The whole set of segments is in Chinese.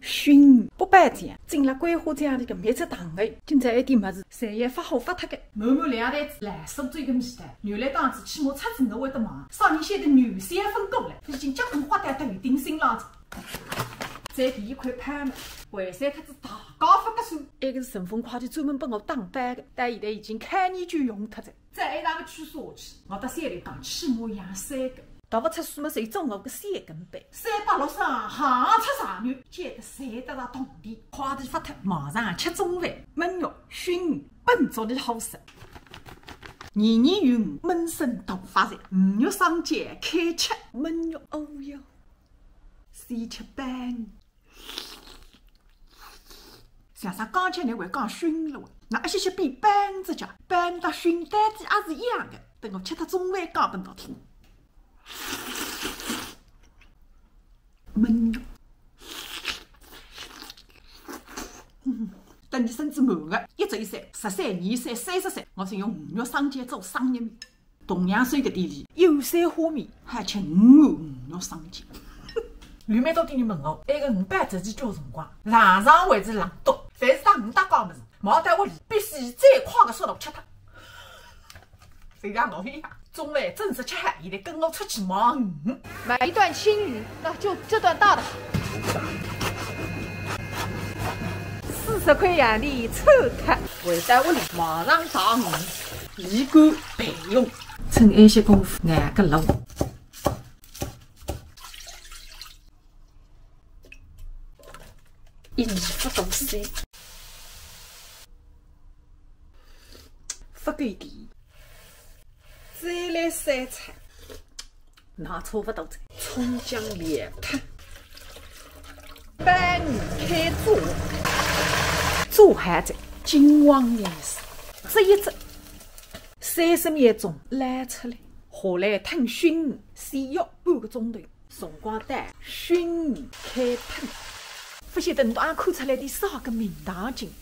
熏不摆酱，进了桂花酱里个蜜汁糖的，今朝一点么子，侪要发好发脱个。满满两袋子烂酥嘴个味道，原来当时起码出子我会得忙，少年晓得原先分工了，已经将红花蛋头顶心浪子。再第一块pan嘛，回山特子大高发个数，一个是顺丰快递专门拨我打班的，但现在已经开年就用脱了。再一上个区下去，我到山里讲起码养3个。逃不出数么？谁中我个3根班3到6上行出上元，接得3得上铜钿，快递发脱，马上吃中饭。焖肉、熏鱼、笨竹里好食。年年有鱼，焖生大发财。鱼肉双节开吃，焖肉哦哟，先吃班。像啥刚才你会讲熏了哇？那一些比班子讲，班到熏蛋子也是一样的。等我吃脱中饭讲拨侬听。焖肉，等你身子满个，1周1岁，13、23、30岁，我是用鱼肉双节做生日面。同样算搿点里，油菜花面，还吃5碗鱼肉双节。旅蛮多店人问我，埃个鱼摆之前叫辰光，冷藏还是冷冻？凡是带鱼带高物事，毛带屋里必须以最快的速度吃脱。就像侬一样，中饭正式吃海，现在跟我出去忙鱼。买一段青鱼，那就这段大的好。40块洋钿凑脱，回到屋里马上打鱼，立竿备用。趁安歇功夫，挨个卤。一发大水，发个一点。再来3菜，那差不多。葱姜两脱，拌鱼开做，做还在金黄颜色，这一只30秒钟拉出来，下来腾熏鱼，先要半个钟头，辰光短，熏鱼开喷。不晓得侬也看出来点啥个名堂劲？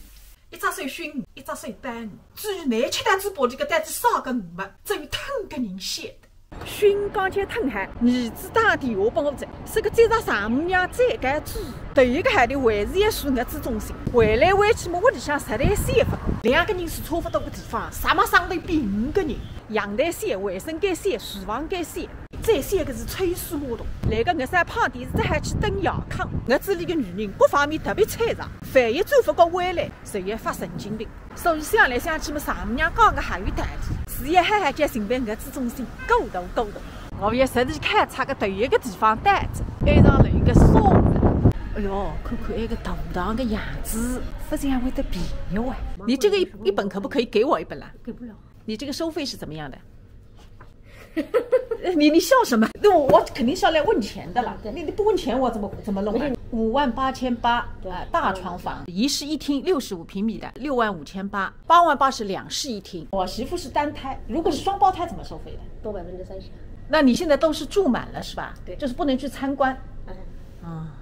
一只手熏鱼，一只手拌鱼。至于难吃蛋子把里个蛋子啥个鱼嘛，只有吞个人晓得。熏刚才吞海，儿子打电话帮我讲，是个今朝丈母娘再改煮。头一个海里还是要数日子中心，回来回去么屋里向实在散发。2个人是差不多个地方，什么上头比5个人。阳台散，卫生间散，厨房间散。再散个是吹水马桶，来个日晒胖电视只还去蹲亚康。我这里个女人各方面特别擅长，万一做不搞回来，就要发神经病。所以想来想去么，丈母娘讲个还有代替，事业海海叫承办物资中心，够大够大。我要实地开出个第一个地方单子，挨上了一个烧子。哎哟，看看那个大堂的样子，不这样会得别扭啊！你这个一本可不可以给我一本啦？给不了。你这个收费是怎么样的？你笑什么？那我肯定是要来问钱的了。你不问钱，我怎么弄啊？58800大床房，一室一厅65平米的65800，88000是2室1厅。我媳妇是单胎，如果是双胞胎怎么收费的？多30%。那你现在都是住满了是吧？对，就是不能去参观。嗯。啊。